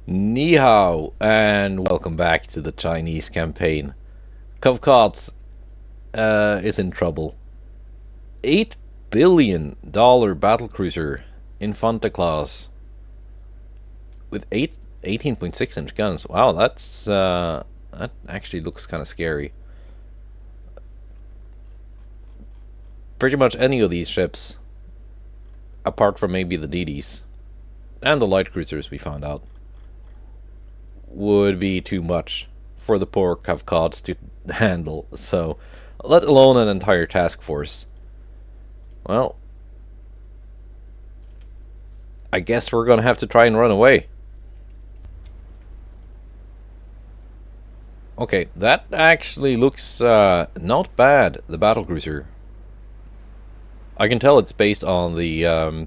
Ni hao, and welcome back to the Chinese campaign. Kavkaz is in trouble. $8 billion battlecruiser Infanta class with 18.6-inch guns. Wow, that actually looks kind of scary. Pretty much any of these ships, apart from maybe the DDs and the light cruisers we found out, would be too much for the poor Kavkaz to handle, so let alone an entire task force. Well, I guess we're gonna have to try and run away. Okay, that actually looks not bad, the battlecruiser. I can tell it's based on the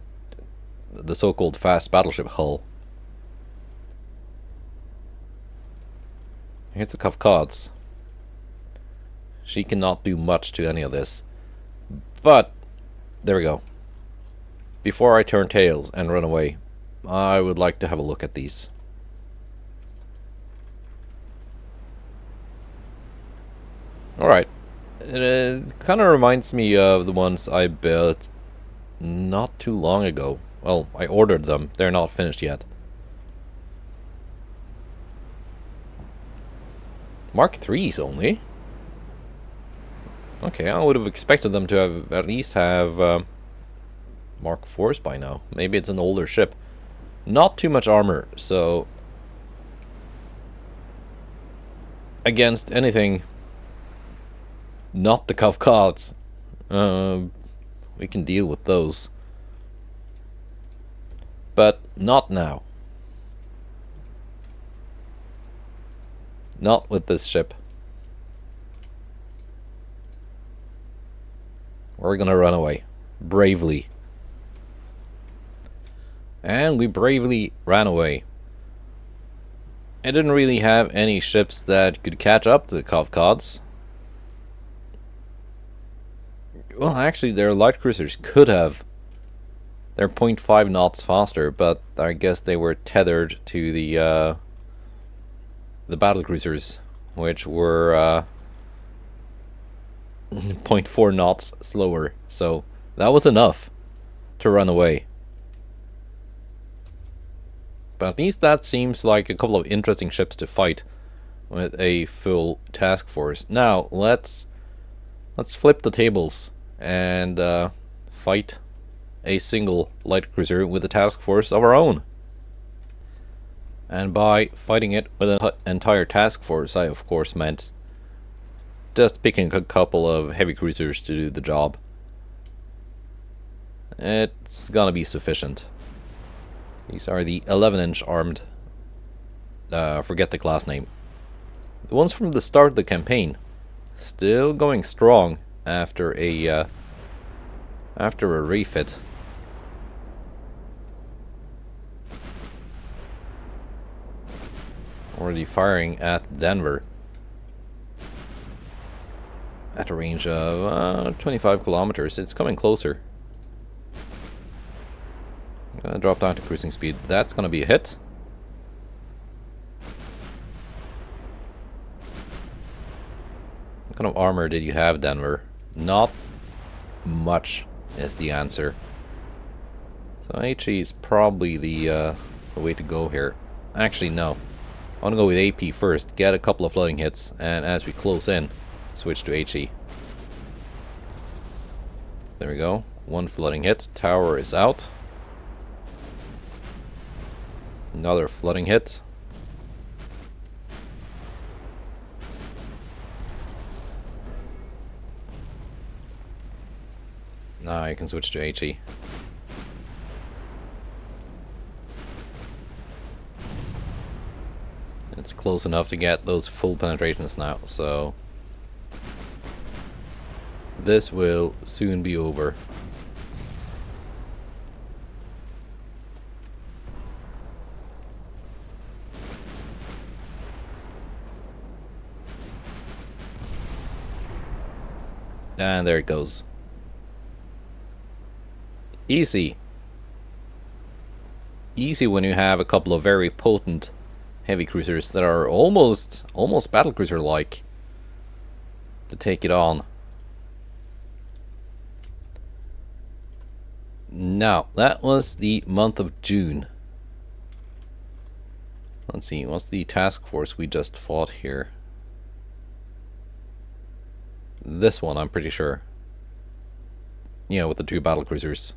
so-called fast battleship hull. Here's the Kavkaz. She cannot do much to any of this. But, there we go. Before I turn tails and run away, I would like to have a look at these. Alright. It kind of reminds me of the ones I built not too long ago. Well, I ordered them. They're not finished yet. Mark 3s only? Okay, I would have expected them to have at least have Mark 4s by now. Maybe it's an older ship. Not too much armor, so against anything not the Kavkaz, we can deal with those. But not now. Not with this ship. We're gonna run away. Bravely. And we bravely ran away. I didn't really have any ships that could catch up to the Kavkaz. Well, actually, their light cruisers could have. They're 0.5 knots faster, but I guess they were tethered to the battle cruisers, which were 0.4 knots slower. So that was enough to run away. But at least that seems like a couple of interesting ships to fight with a full task force. Now let's flip the tables and fight a single light cruiser with a task force of our own. And by fighting it with an entire task force, I of course meant just picking a couple of heavy cruisers to do the job. It's gonna be sufficient. These are the 11-inch armed, forget the class name. The ones from the start of the campaign, still going strong after a refit. Already firing at Denver at a range of 25 kilometers. It's coming closer. I'm gonna drop down to cruising speed. That's gonna be a hit. What kind of armor did you have, Denver? Not much is the answer. So HE is probably the way to go here. Actually, no. I want to go with AP first, get a couple of flooding hits, and as we close in, switch to HE. There we go. One flooding hit. Tower is out. Another flooding hit. Now I can switch to HE. It's close enough to get those full penetrations now, so this will soon be over. And there it goes. Easy. Easy when you have a couple of very potent heavy cruisers that are almost battlecruiser like to take it on. Now, that was the month of June. Let's see, what's the task force we just fought here? This one, I'm pretty sure. Yeah, with the 2 battlecruisers.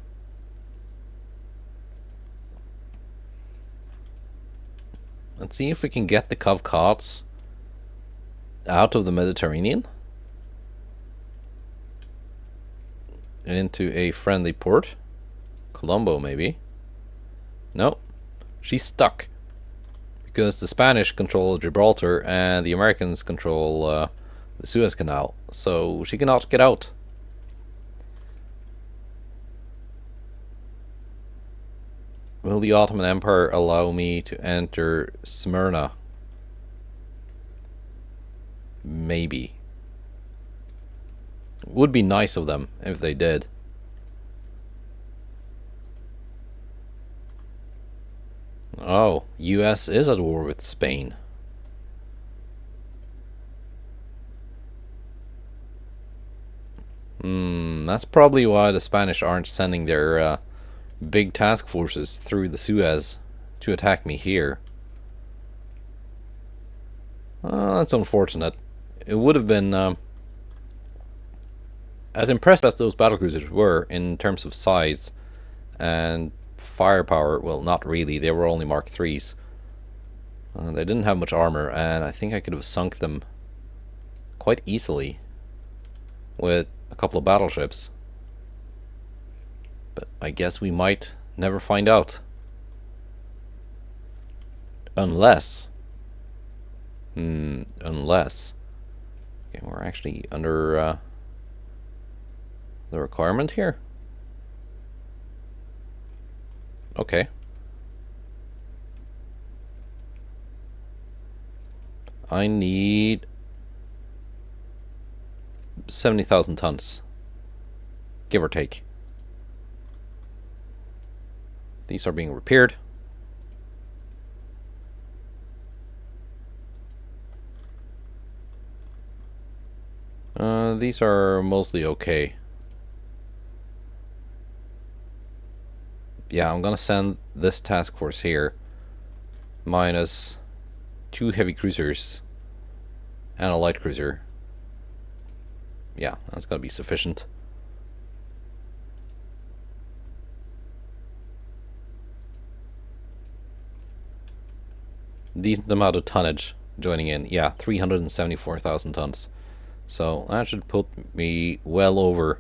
Let's see if we can get the Covcots out of the Mediterranean into a friendly port. Colombo, maybe. No, she's stuck because the Spanish control Gibraltar and the Americans control the Suez Canal, so she cannot get out. Will the Ottoman Empire allow me to enter Smyrna? Maybe. Would be nice of them if they did. Oh, US is at war with Spain. That's probably why the Spanish aren't sending their big task forces through the Suez to attack me here. That's unfortunate. It would have been as impressed as those battlecruisers were in terms of size and firepower. Well, not really. They were only Mark IIIs. They didn't have much armor, and I think I could have sunk them quite easily with a couple of battleships. But I guess we might never find out. Unless... unless... Okay, we're actually under the requirement here. Okay. I need 70,000 tons, give or take. These are being repaired. These are mostly okay. Yeah, I'm gonna send this task force here minus 2 heavy cruisers and a light cruiser. Yeah, that's gonna be sufficient. Decent amount of tonnage joining in. Yeah, 374,000 tons. So that should put me well over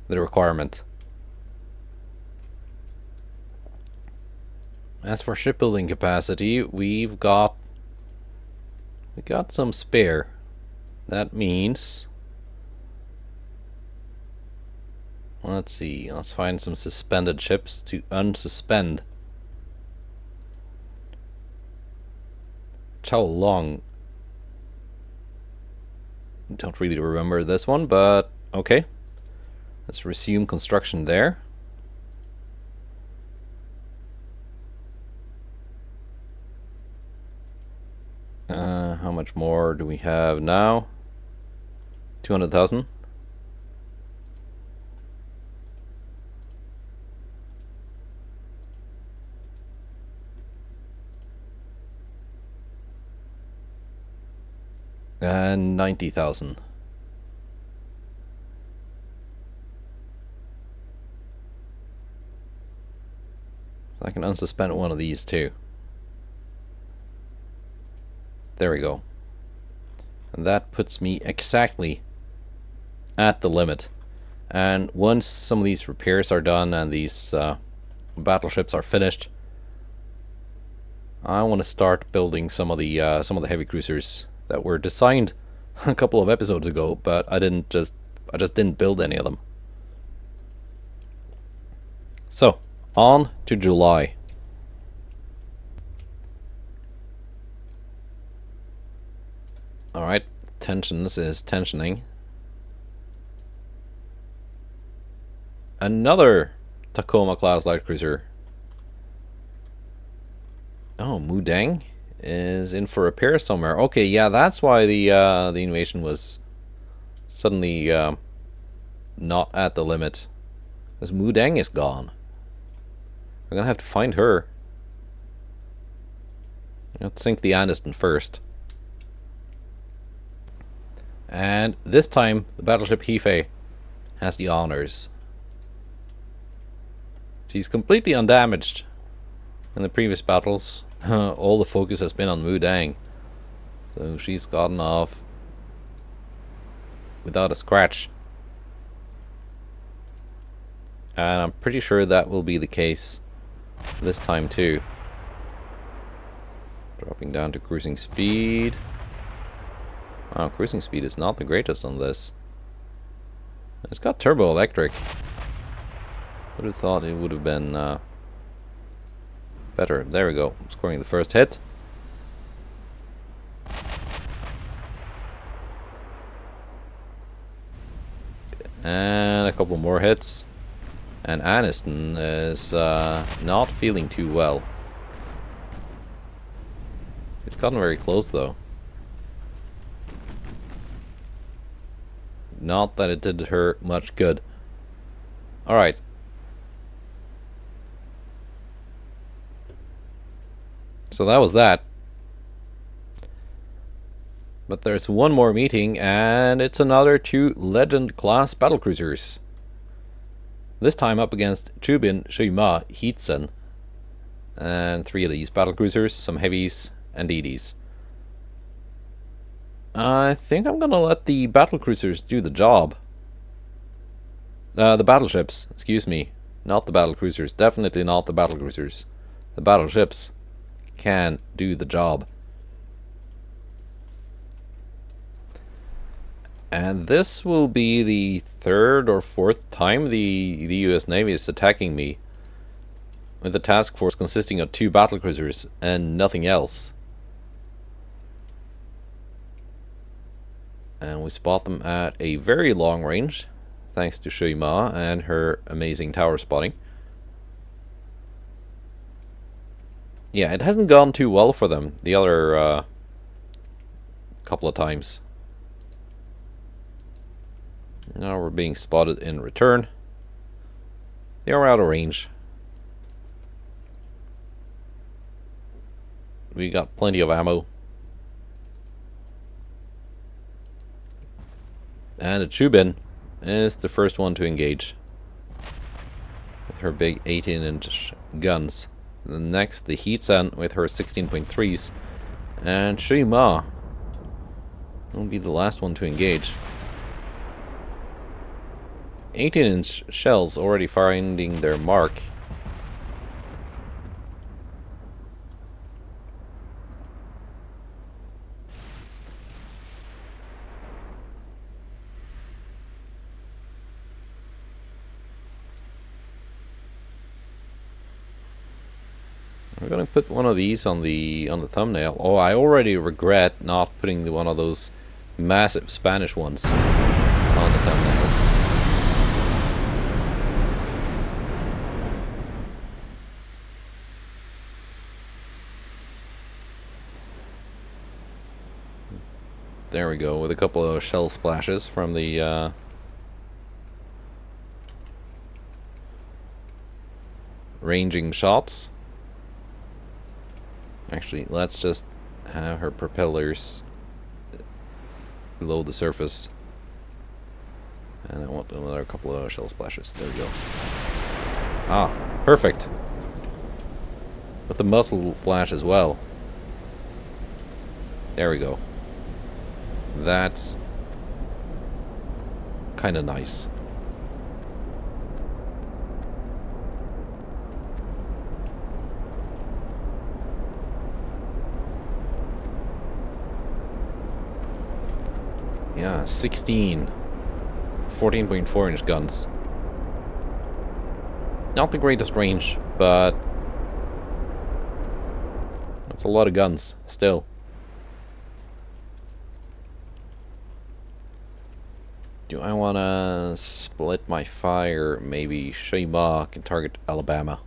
the requirement. As for shipbuilding capacity, we got some spare. That means, let's see, let's find some suspended ships to unsuspend. How long? Don't really remember this one, but okay. Let's resume construction there. How much more do we have now? 200,000. And 90,000. So I can unsuspend one of these too. There we go. And that puts me exactly at the limit. And once some of these repairs are done and these battleships are finished, I want to start building some of the heavy cruisers that were designed a couple of episodes ago, but I just didn't build any of them. So, on to July. Alright, tensions is tensioning. Another Tacoma class light cruiser. Oh, Mudang is in for repair somewhere. Okay, yeah, that's why the invasion was suddenly not at the limit. Because Mudeng is gone. We're gonna have to find her. Let's sink the Aniston first. And this time, the battleship Hife has the honors. She's completely undamaged. In the previous battles, all the focus has been on Mudeng. So she's gotten off without a scratch. And I'm pretty sure that will be the case this time too. Dropping down to cruising speed. Wow, cruising speed is not the greatest on this. It's got turbo electric. Would have thought it would have been better. There we go. Scoring the first hit. And a couple more hits. And Aniston is not feeling too well. It's gotten very close though. Not that it did her much good. Alright. So that was that. But there's one more meeting, and it's another 2 Legend class battlecruisers. This time up against Chubin, Shima, Heatsen, and 3 of these battlecruisers, some heavies, and DDs. I think I'm gonna let the battlecruisers do the job. The battleships, excuse me. Not the battlecruisers, definitely not the battlecruisers. The battleships can do the job. And this will be the 3rd or 4th time the US Navy is attacking me, with a task force consisting of 2 battlecruisers and nothing else. And we spot them at a very long range, thanks to Shima and her amazing tower spotting. Yeah, it hasn't gone too well for them the other couple of times. Now we're being spotted in return. They are out of range. We got plenty of ammo. And the Chubin is the first one to engage with her big 18-inch guns. The next, the Heatsen with her 16.3s, and Shima will be the last one to engage. 18-inch shells already finding their mark. I'm gonna put one of these on the thumbnail. Oh, I already regret not putting one of those massive Spanish ones on the thumbnail. There we go, with a couple of shell splashes from the ranging shots. Actually, let's just have her propellers below the surface. And I want another couple of shell splashes. There we go. Ah, perfect. With the muzzle flash as well. There we go. That's kind of nice. Yeah, 14.4-inch guns. Not the greatest range, but that's a lot of guns, still. Do I want to split my fire? Maybe Shima can target Alabama.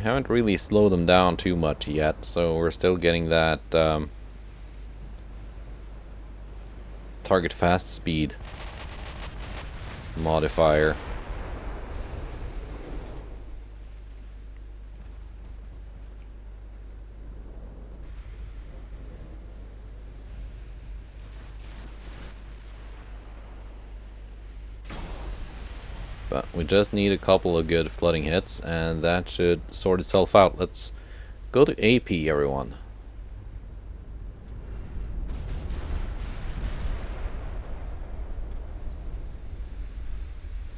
haven't really slowed them down too much yet, so we're still getting that target fast speed modifier. But we just need a couple of good flooding hits, and that should sort itself out. Let's go to AP, everyone.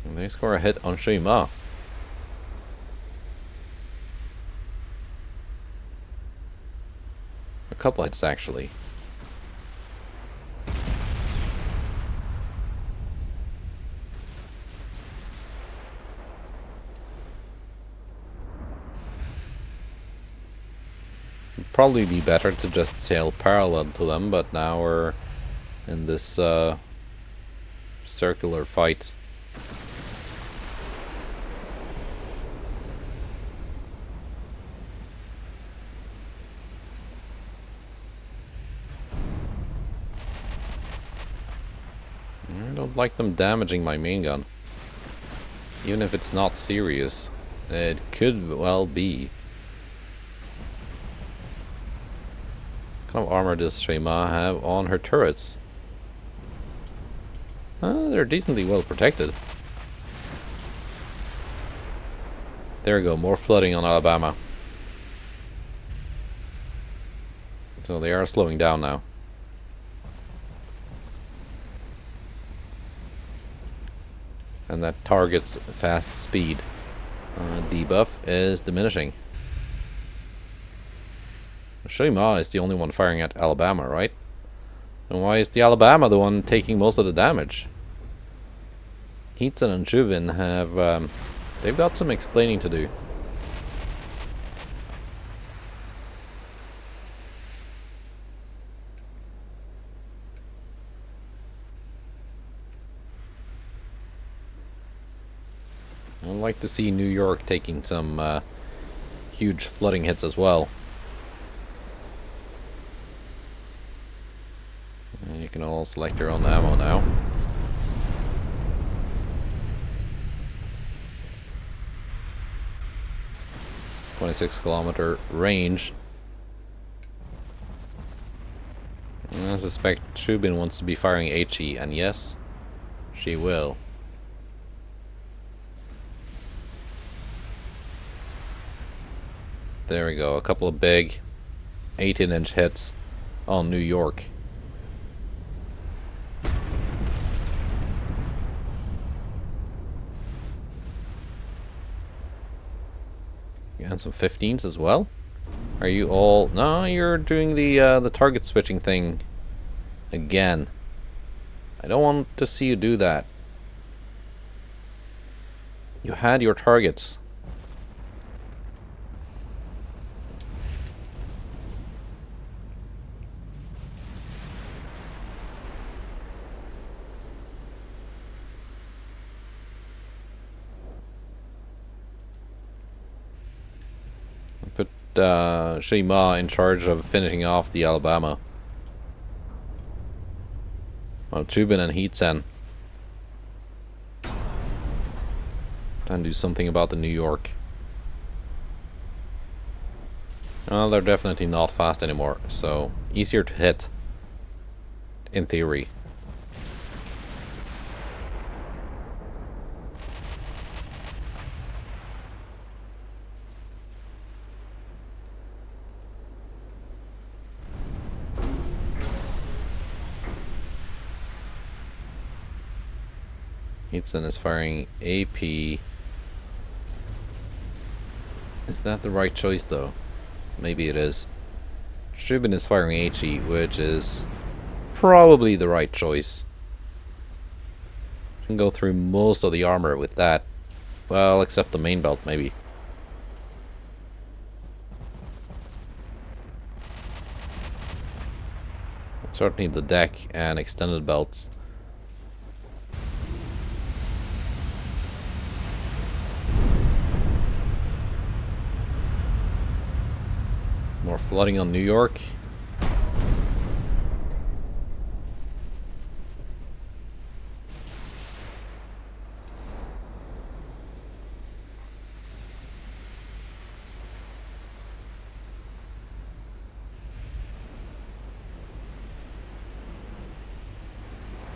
And they score a hit on Shima. A couple hits, actually. Probably be better to just sail parallel to them, but now we're in this circular fight. I don't like them damaging my main gun. Even if it's not serious, it could well be. What kind of armor does Shima have on her turrets? They're decently well protected. There we go, more flooding on Alabama. So they are slowing down now. And that target's fast speed debuff is diminishing. Shima is the only one firing at Alabama, right? And why is the Alabama the one taking most of the damage? Heatson and Jubin have... they've got some explaining to do. I'd like to see New York taking some huge flooding hits as well. And you can all select your own ammo now. .26 km range. And I suspect Shubin wants to be firing HE, and yes, she will. There we go, a couple of big 18-inch hits on New York. And some 15s as well. Are you all... No, you're doing the target switching thing again. I don't want to see you do that. You had your targets. Put Shima in charge of finishing off the Alabama. Well, Chubin and Heatsen. And do something about the New York. Well, they're definitely not fast anymore, so easier to hit. In theory. Heatsen is firing AP. Is that the right choice though? Maybe it is. Shubin is firing HE, which is probably the right choice. Can go through most of the armor with that. Well, except the main belt, maybe. Certainly the deck and extended belts. More flooding on New York.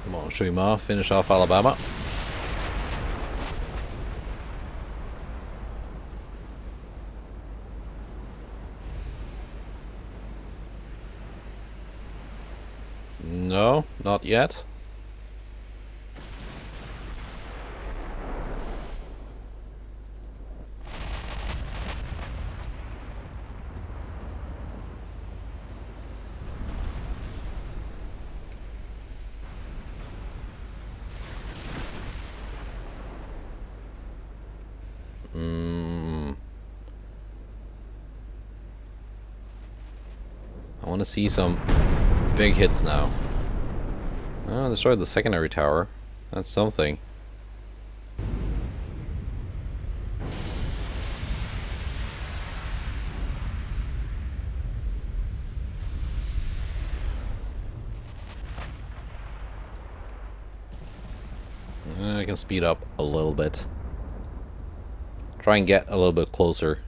Come on, show him off. Finish off Alabama. No, not yet. I want to see some big hits now. Oh, destroyed the secondary tower. That's something. I can speed up a little bit. Try and get a little bit closer.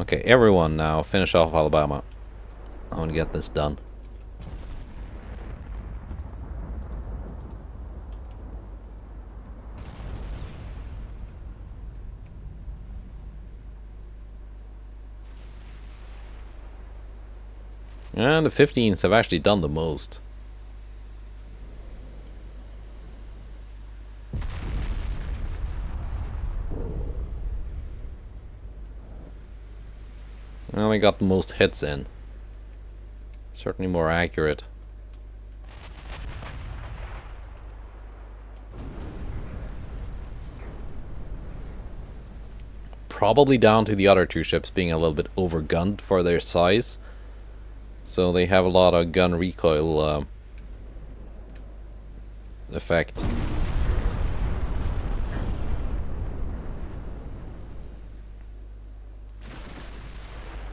Okay, everyone now finish off Alabama. I want to get this done. And the 15s have actually done the most. Well, they got the most hits in. Certainly more accurate. Probably down to the other two ships being a little bit overgunned for their size. So they have a lot of gun recoil effect.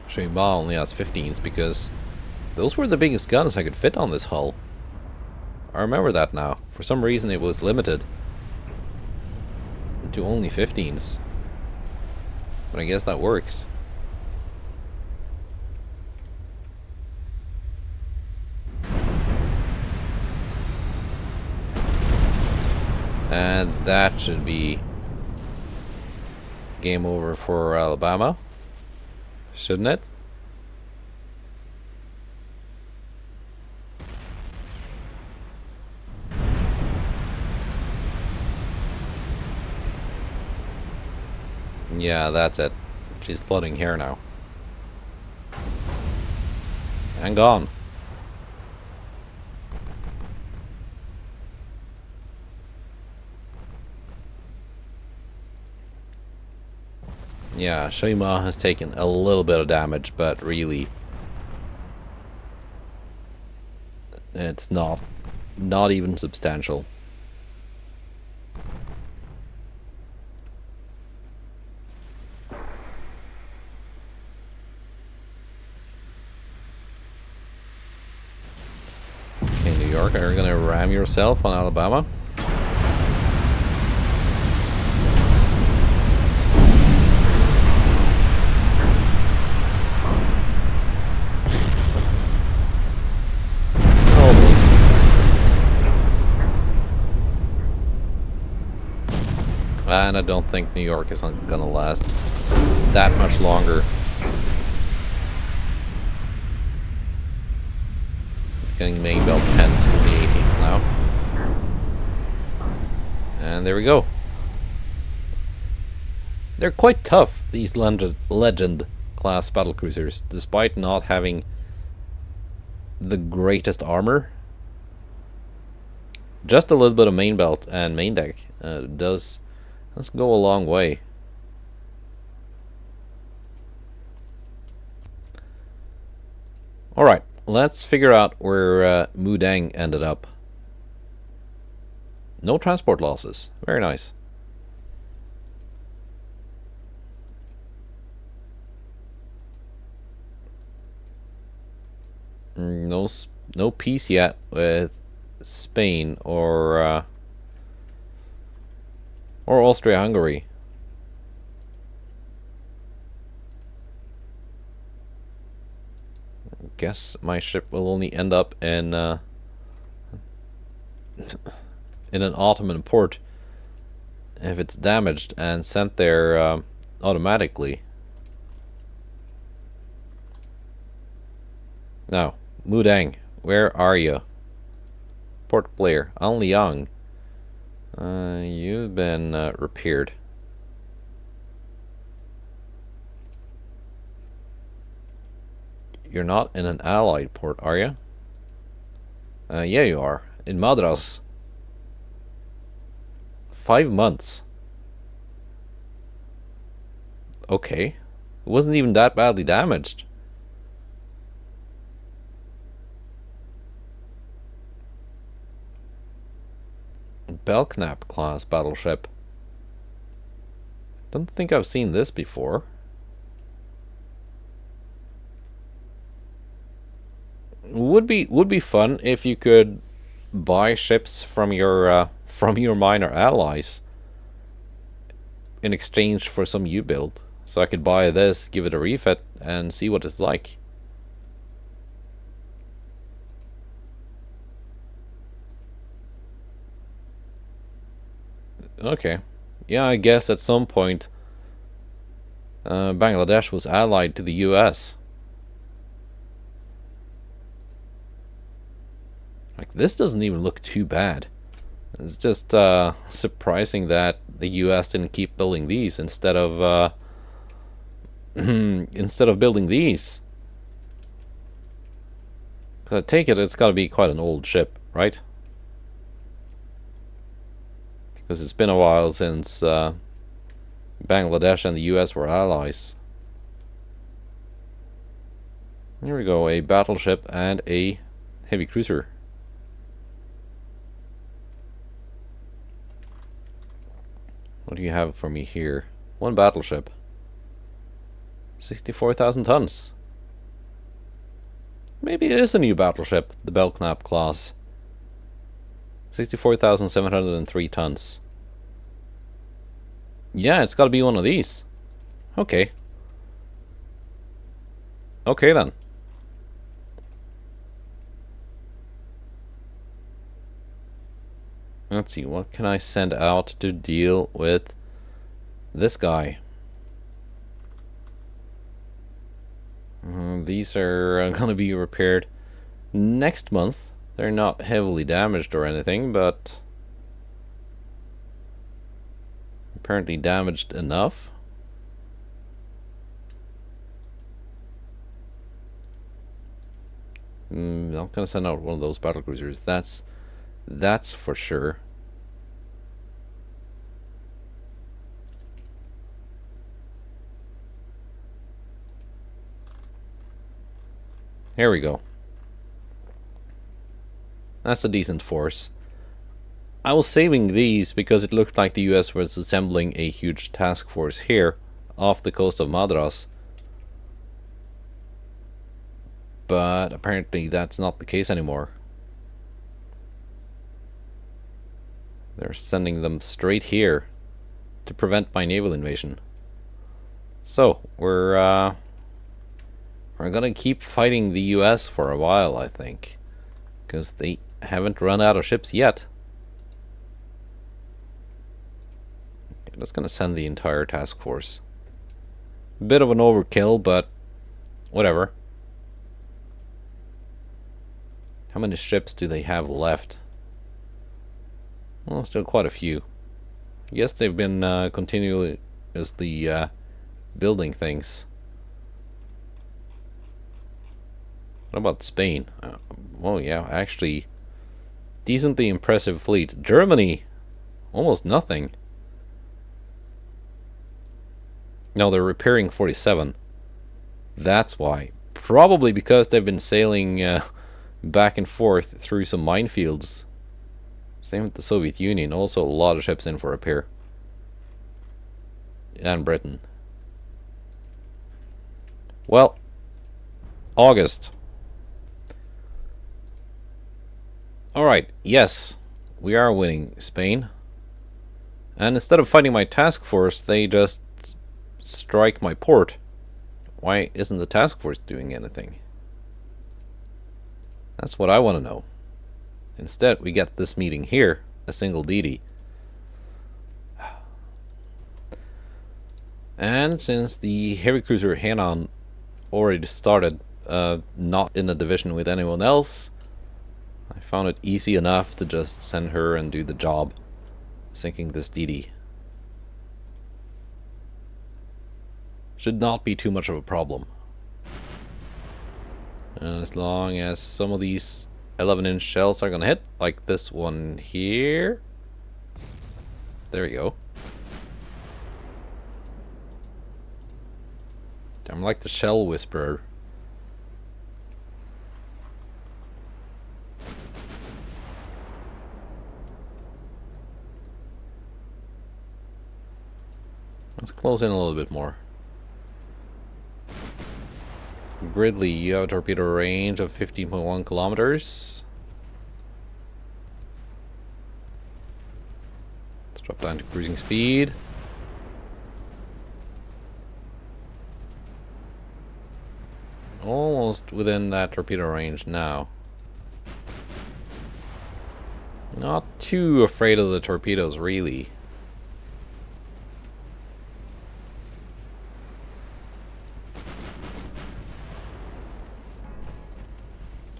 Shame only has 15s because those were the biggest guns I could fit on this hull. I remember that now. For some reason it was limited to only 15s. But I guess that works. And that should be game over for Alabama, shouldn't it? Yeah, that's it. She's flooding here now. And gone. Yeah, Shima has taken a little bit of damage, but really it's not even substantial. Okay, New York, are you gonna ram yourself on Alabama? And I don't think New York is gonna last that much longer. Getting main belt 10s from the 18s now. And there we go. They're quite tough, these legend class battlecruisers, despite not having the greatest armor. Just a little bit of main belt and main deck does go a long way. Alright, let's figure out where Mudang ended up. No transport losses. Very nice. No, no peace yet with Spain or Austria-Hungary. Guess my ship will only end up in in an Ottoman port if it's damaged and sent there automatically. Now, Mudang, where are you? Port Blair, An Liang. You've been repaired. You're not in an allied port, are you? Yeah, you are. In Madras. 5 months. Okay. It wasn't even that badly damaged. Belknap class battleship. Don't think I've seen this before. Would be fun if you could buy ships from your minor allies in exchange for some U-build. So I could buy this, give it a refit, and see what it's like. Okay. Yeah, I guess at some point Bangladesh was allied to the US. Like, this doesn't even look too bad. It's just surprising that the US didn't keep building these instead of instead of building these. I take it it's got to be quite an old ship, right? Because it's been a while since Bangladesh and the US were allies. Here we go, a battleship and a heavy cruiser. What do you have for me here? One battleship. 64,000 tons. Maybe it is a new battleship, the Belknap class. 64,703 tons. Yeah, it's got to be one of these. Okay. Okay then. Let's see, what can I send out to deal with this guy? These are going to be repaired next month. They're not heavily damaged or anything, but apparently damaged enough. I'm gonna send out one of those battlecruisers. That's for sure. Here we go. That's a decent force. I was saving these because it looked like the US was assembling a huge task force here off the coast of Madras. But apparently that's not the case anymore. They're sending them straight here to prevent my naval invasion. So, we're gonna keep fighting the US for a while, I think. Because they haven't run out of ships yet. I'm just gonna send the entire task force. Bit of an overkill, but whatever. How many ships do they have left? Well, still quite a few. I guess they've been continuously building things. What about Spain? Oh yeah, actually, decently impressive fleet. Germany, almost nothing. No, they're repairing 47. That's why. Probably because they've been sailing back and forth through some minefields. Same with the Soviet Union. Also a lot of ships in for repair. And Britain. Well, August. Alright, yes. We are winning Spain. And instead of fighting my task force, they just strike my port. Why isn't the task force doing anything? That's what I want to know. Instead, we get this meeting here, a single DD. And since the heavy cruiser Henan already started, not in a division with anyone else, I found it easy enough to just send her and do the job, sinking this DD. Should not be too much of a problem. And as long as some of these 11-inch shells are gonna hit, like this one here. There we go. I'm like the shell whisperer. Let's close in a little bit more. Gridley, you have a torpedo range of 15.1 kilometers. Let's drop down to cruising speed. Almost within that torpedo range now. Not too afraid of the torpedoes, really.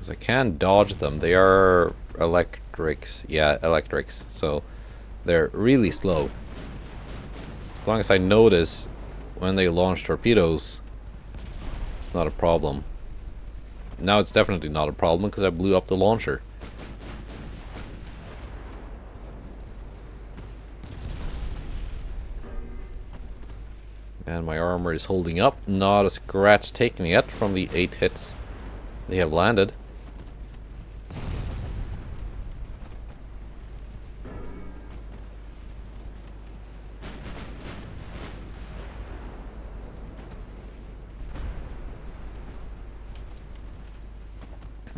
I can dodge them. They are electrics. Yeah, electrics. So they're really slow. As long as I notice when they launch torpedoes, it's not a problem. Now it's definitely not a problem because I blew up the launcher. And my armor is holding up. Not a scratch taken yet from the 8 hits they have landed.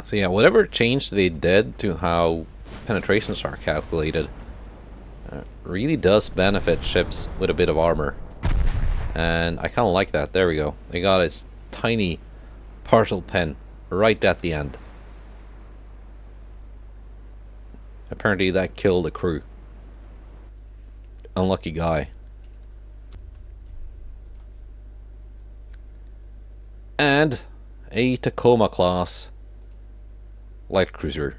So yeah, whatever change they did to how penetrations are calculated really does benefit ships with a bit of armor. And I kind of like that. There we go. They got a tiny partial pen right at the end. Apparently that killed the crew. Unlucky guy. And a Tacoma class light cruiser.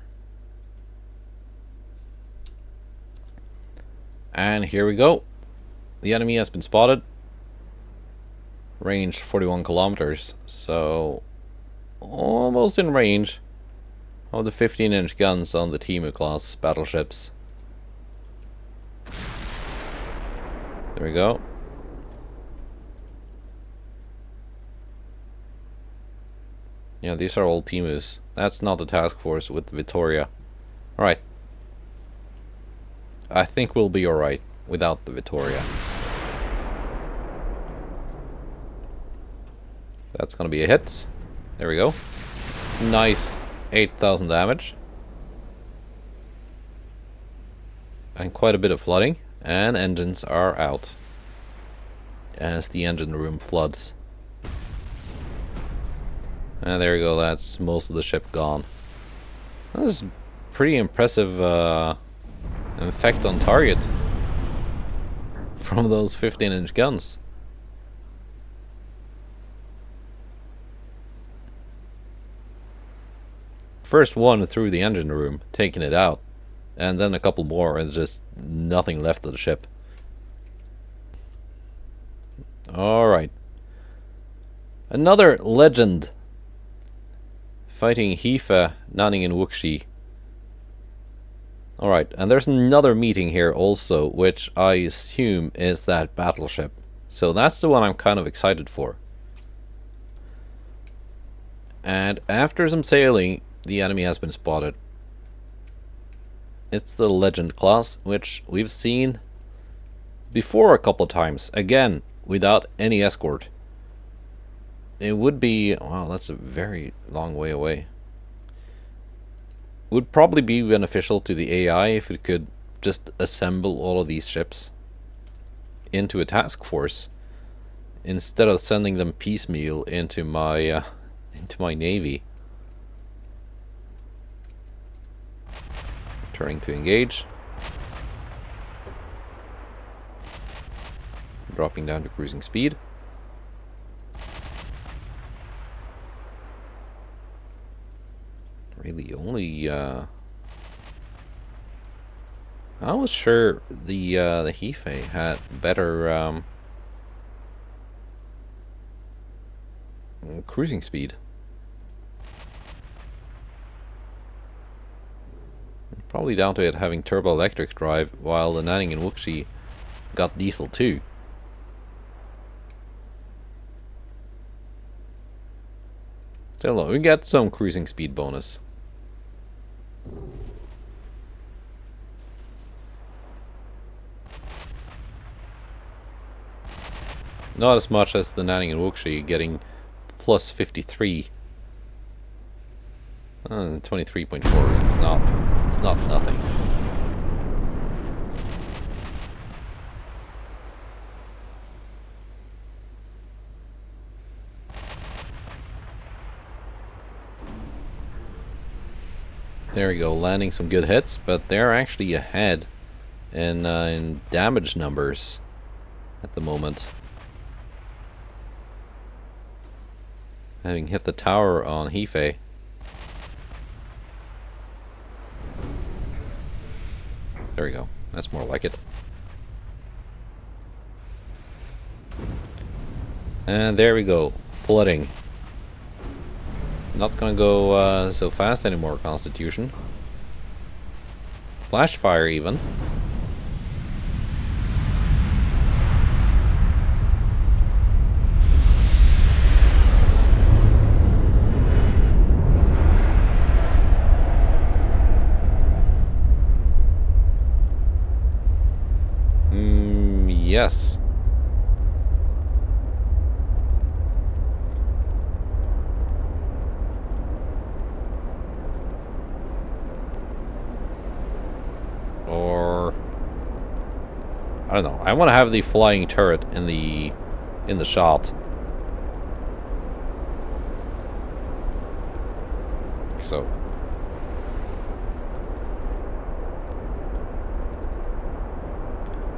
And here we go. The enemy has been spotted. Range 41 kilometers. So almost in range of the 15-inch guns on the Timu class battleships. There we go. Yeah, these are all Timus. That's not the task force with Victoria. Alright. I think we'll be alright without the Victoria. That's gonna be a hit. There we go. Nice 8,000 damage. And quite a bit of flooding. And engines are out. As the engine room floods. And there we go, that's most of the ship gone. That was pretty impressive effect on target from those 15-inch guns. First one through the engine room, taking it out. And then a couple more and just nothing left of the ship. Alright. Another legend. Fighting Hifa, Nanning and Wuxi. Alright, and there's another meeting here also, which I assume is that battleship. So that's the one I'm kind of excited for. And after some sailing, the enemy has been spotted. It's the Legend class, which we've seen before a couple times. Again, without any escort. It would be... Wow, that's a very long way away. It would probably be beneficial to the AI if it could just assemble all of these ships into a task force instead of sending them piecemeal into my navy. Turning to engage. Dropping down to cruising speed. Really only I was sure the Hefe had better cruising speed. Probably down to it having turbo electric drive, while the Nanning and Wuxi got diesel too. Still, we get some cruising speed bonus. Not as much as the Nanning and Wuxi getting plus 53. 23.4. It's not nothing. There we go, landing some good hits, but they're actually ahead in damage numbers at the moment. Having hit the tower on Hefe. There we go. That's more like it. And there we go. Flooding. Not gonna go so fast anymore, Constitution. Flash fire even. Yes. Or I don't know. I want to have the flying turret in the shot. So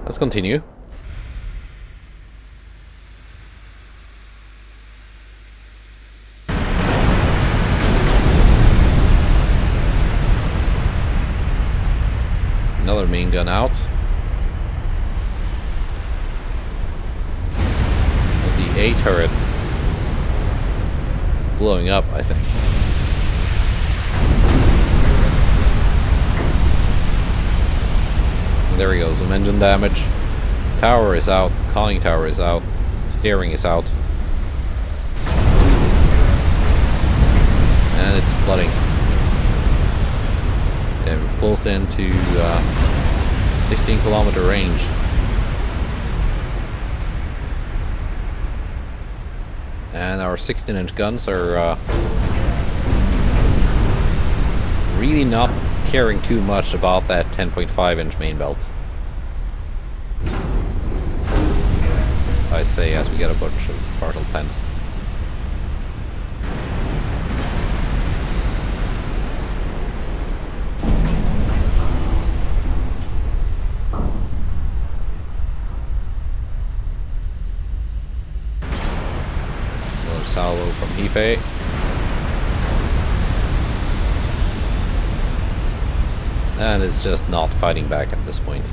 let's continue. Another main gun out. With the A turret blowing up, I think. And there we go, some engine damage. Tower is out, conning tower is out, steering is out. And it's flooding. And close into 16-kilometer range. And our 16-inch guns are really not caring too much about that 10.5-inch main belt. I say as we get a bunch of partial pens. Salvo from Hefe. And it's just not fighting back at this point.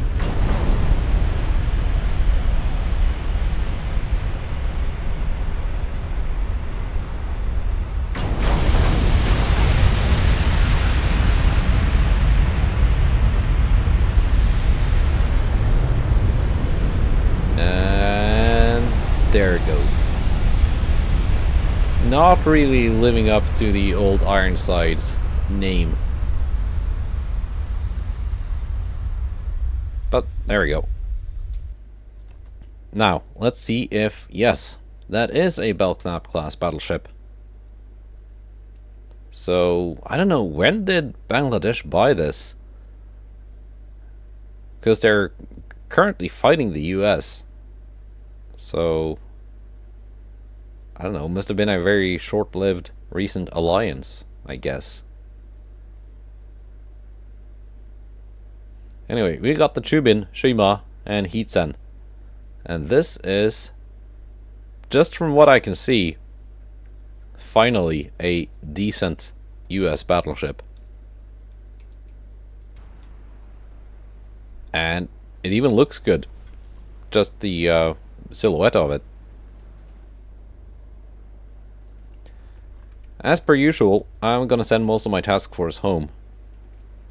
And there it goes. Not really living up to the old Ironsides name. There we go. Now, let's see if, yes, that is a Belknap class battleship. So, I don't know, when did Bangladesh buy this? Because they're currently fighting the US. So, I don't know, must have been a very short-lived recent alliance, I guess. Anyway, we got the Chubin, Shima, and Hitsen. And this is, just from what I can see, finally a decent US battleship. And it even looks good. Just the silhouette of it. As per usual, I'm gonna send most of my task force home.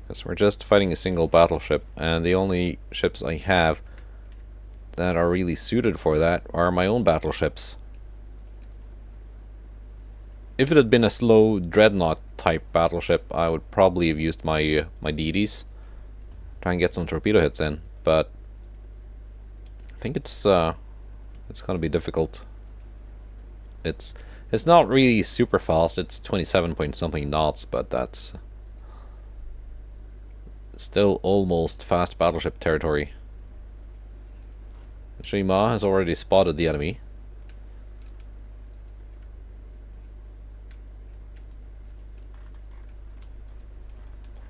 Because we're just fighting a single battleship, and the only ships I have that are really suited for that are my own battleships. If it had been a slow dreadnought type battleship, I would probably have used my DDs, try and get some torpedo hits in, but I think it's gonna be difficult. It's not really super fast. It's 27 point something knots, but that's still almost fast battleship territory. Shima has already spotted the enemy.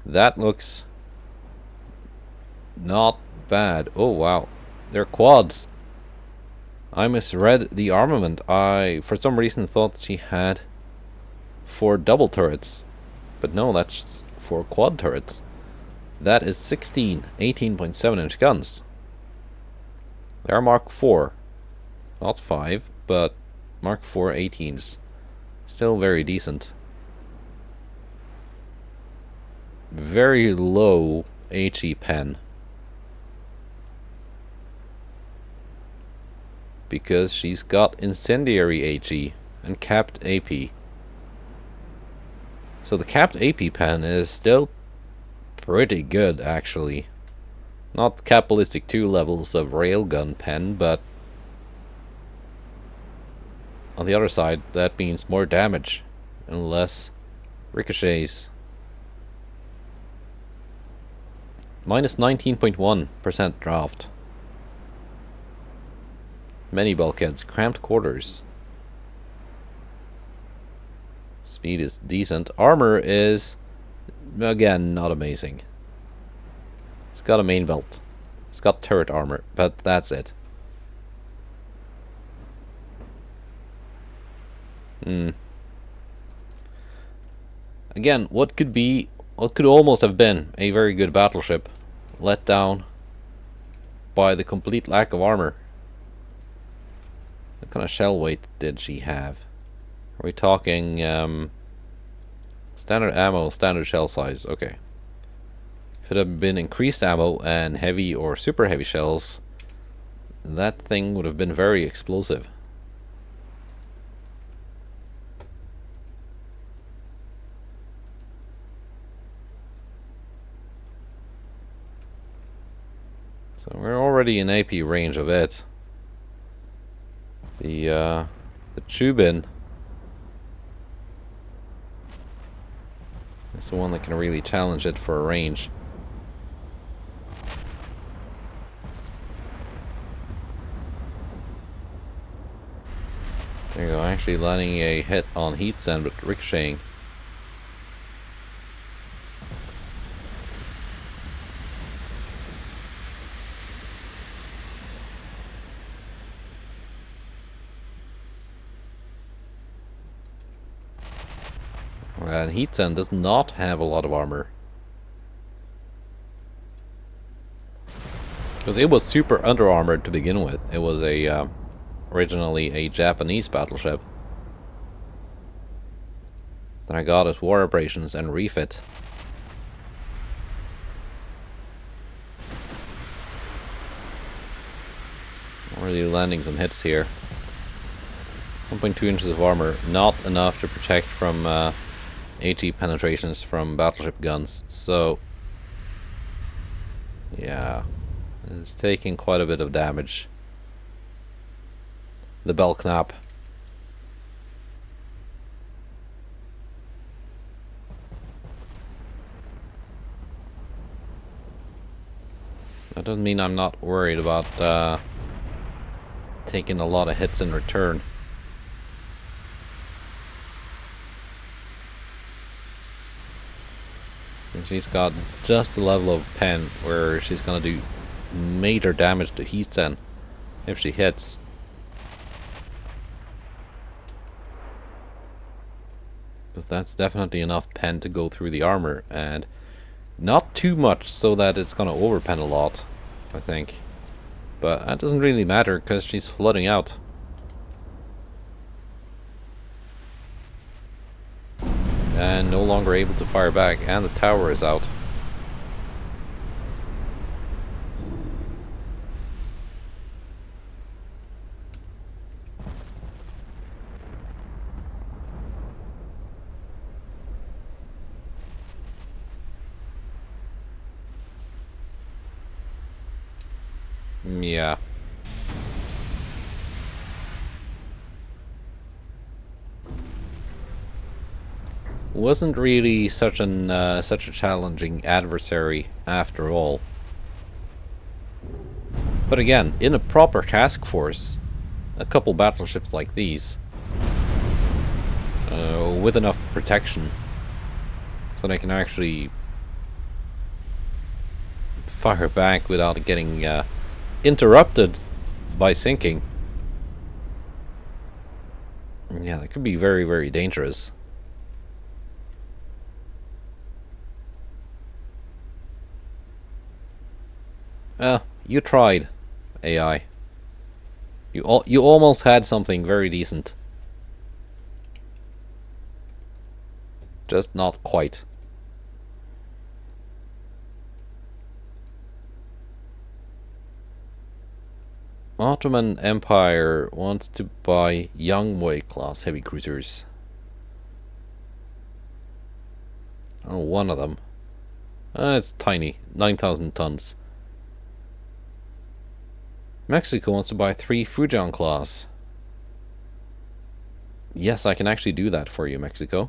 That looks not bad. Oh wow, they're quads. I misread the armament. I, for some reason, thought that she had 4 double turrets. But no, that's 4 quad turrets. That is 16 18.7 inch guns. They are Mark 4. Not 5, but Mark 4 18s. Still very decent. Very low HE pen. Because she's got incendiary HE and capped AP. So the capped AP pen is still pretty good, actually. Not capitalistic 2 levels of railgun pen, but on the other side, that means more damage and less ricochets. Minus 19.1% draft. Many bulkheads, cramped quarters. Speed is decent. Armor is, again, not amazing. It's got a main belt. It's got turret armor, but that's it. Again, what could almost have been a very good battleship, let down by the complete lack of armor. What kind of shell weight did she have? Are we talking standard ammo, standard shell size? Okay. If it had been increased ammo and heavy or super heavy shells, that thing would have been very explosive. So we're already in AP range of it. The Chubin is the one that can really challenge it for a range. There you go, actually landing a hit on Heatsen but ricocheting. And Heatsen does not have a lot of armor. Because it was super under armored to begin with. It was a originally a Japanese battleship. Then I got it war operations and refit. Already landing some hits here. 1.2 inches of armor, not enough to protect from HE penetrations from battleship guns, so yeah, is taking quite a bit of damage. The Belknap. That doesn't mean I'm not worried about taking a lot of hits in return. And she's got just the level of pen where she's gonna do major damage to Heatsen if she hits. Because that's definitely enough pen to go through the armor, and not too much so that it's gonna overpen a lot, I think. But that doesn't really matter because she's flooding out. And no longer able to fire back, and the tower is out. Yeah. Wasn't really such a challenging adversary after all. But again, in a proper task force, a couple battleships like these, with enough protection, so they can actually fire back without getting interrupted by sinking. Yeah, that could be very, very dangerous. You tried, AI. You almost had something very decent. Just not quite. Ottoman Empire wants to buy Youngway class heavy cruisers. Oh, one of them. It's tiny, 9,000 tons. Mexico wants to buy 3 Fujian class. Yes, I can actually do that for you, Mexico.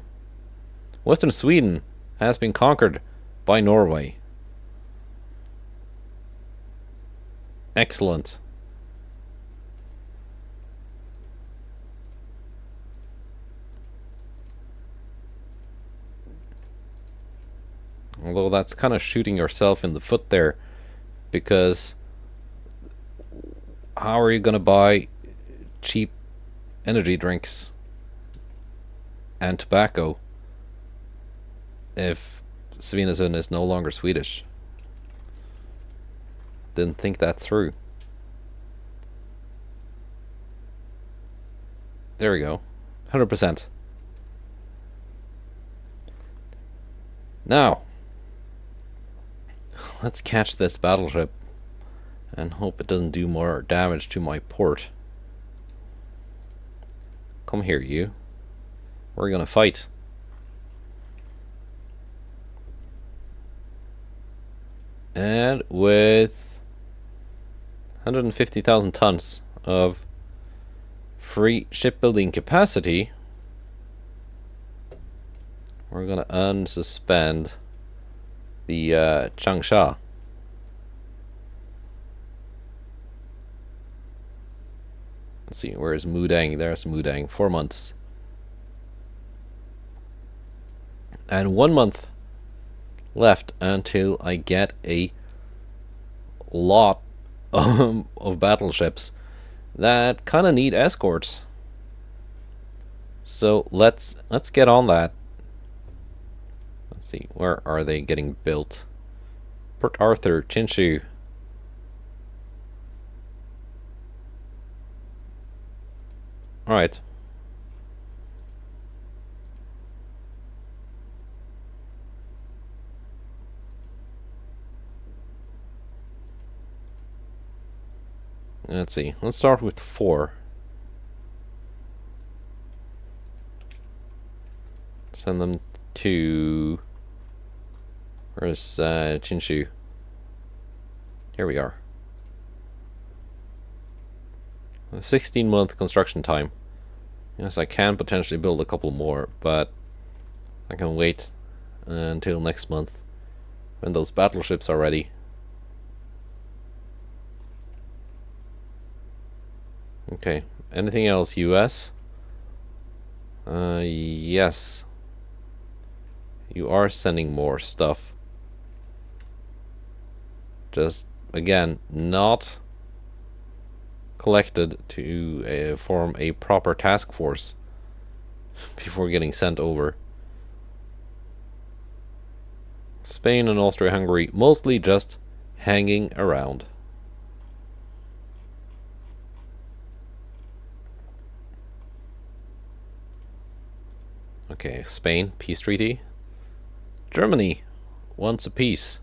Western Sweden has been conquered by Norway. Excellent. Although that's kind of shooting yourself in the foot there, because how are you going to buy cheap energy drinks and tobacco if Svinesund is no longer Swedish? Didn't think that through. There we go. 100%. Now, let's catch this battleship and hope it doesn't do more damage to my port. Come here, you. We're gonna fight. And with 150,000 tons of free shipbuilding capacity, we're gonna unsuspend the Changsha. Let's see, where is Mudang? There's Mudang. 4 months. And 1 month left until I get a lot of battleships that kind of need escorts. So let's get on that. Let's see, where are they getting built? Port Arthur, Chinshu. Alright. Let's see. Let's start with 4. Send them to... Where's Chinshu? Here we are. A 16-month construction time. Yes, I can potentially build a couple more, but I can wait until next month when those battleships are ready. Okay, anything else, US? Yes. You are sending more stuff. Just, again, not collected to form a proper task force before getting sent over. Spain and Austria-Hungary mostly just hanging around. Okay, Spain, peace treaty. Germany wants a peace.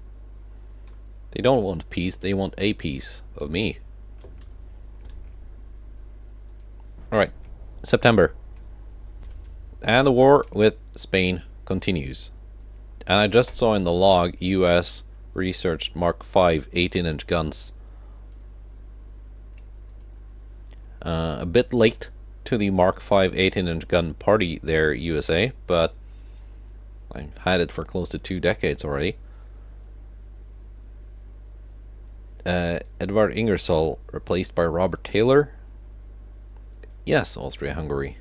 They don't want peace, they want a piece of me. Alright, September. And the war with Spain continues. And I just saw in the log US researched Mark V 18-inch guns. A bit late to the Mark V 18-inch gun party there, USA, but I've had it for close to 2 decades already. Edvard Ingersoll replaced by Robert Taylor. Yes, Austria-Hungary.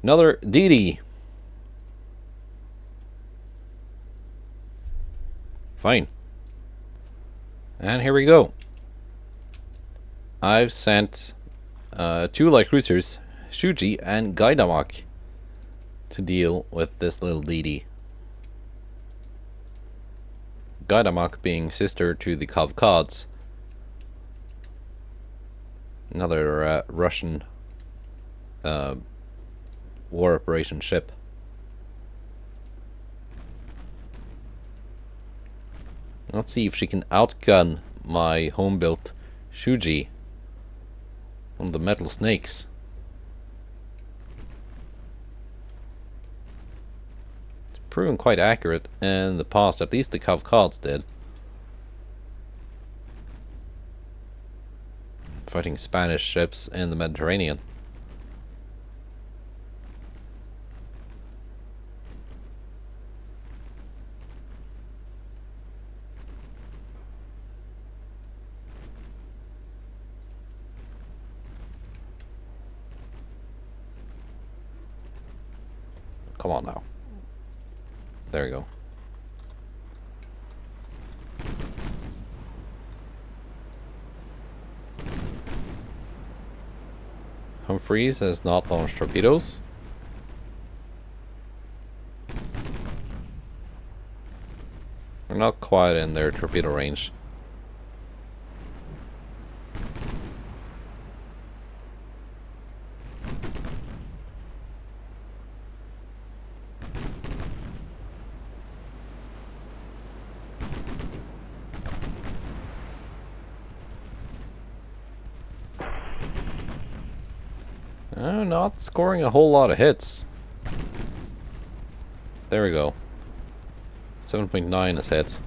Another DD. Fine. And here we go. I've sent 2 light cruisers, Shuji and Gaidamak, to deal with this little DD. Gaidamak being sister to the Kavkads, another Russian war operation ship. Let's see if she can outgun my home-built Shuji on the metal snakes. It's proven quite accurate in the past, at least the Kavkads did. Fighting Spanish ships in the Mediterranean. Come on now. There we go. Humphreys has not launched torpedoes. They're not quite in their torpedo range. Not scoring a whole lot of hits. There we go. 7.9 is hit.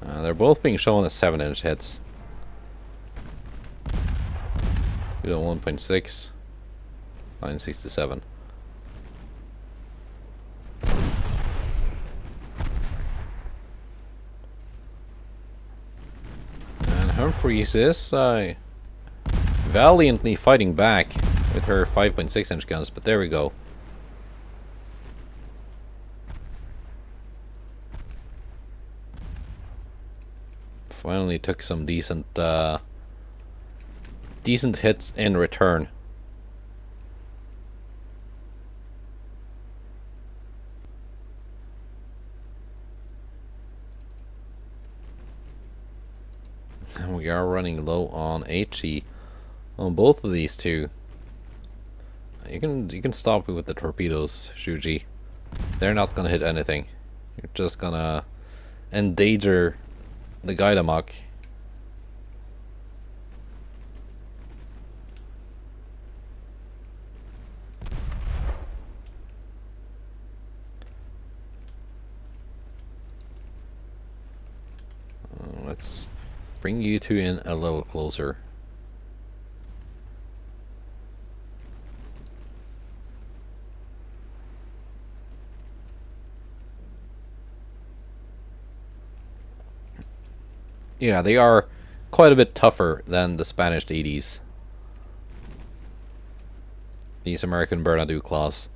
They're both being shown as 7-inch hits. We got 1.6. 967. And Humphreys is valiantly fighting back with her 5.6-inch guns, but there we go. Finally took some decent hits in return. And we are running low on HE on both of these two. You can stop it with the torpedoes, Shuji. They're not gonna hit anything. You're just gonna endanger the Gaidamak. Let's bring you two in a little closer. Yeah, they are quite a bit tougher than the Spanish DDs. These American Bernadou claws.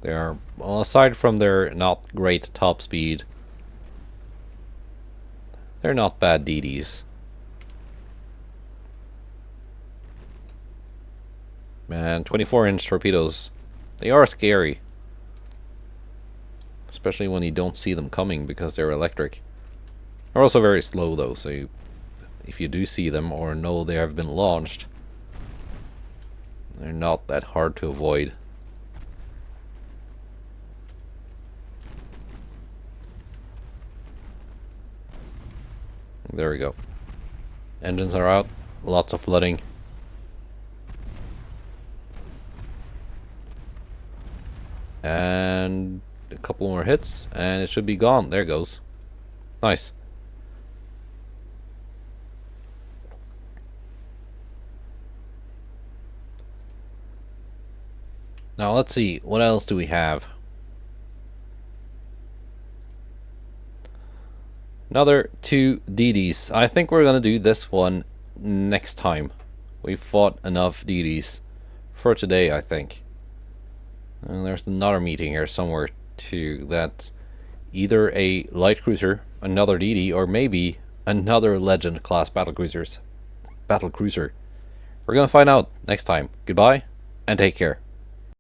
They are, well, aside from their not great top speed, they're not bad DDs. Man, 24-inch torpedoes, they are scary. Especially when you don't see them coming because they're electric. They're also very slow though, so if you do see them or know they have been launched, they're not that hard to avoid. There we go. Engines are out. Lots of flooding. And a couple more hits, and it should be gone. There it goes. Nice. Now let's see. What else do we have? Another 2 DDs. I think we're gonna do this one next time. We've fought enough DDs for today, I think. And there's another meeting here somewhere too. That's either a light cruiser, another DD, or maybe another Legend class battlecruiser. We're gonna find out next time. Goodbye, and take care.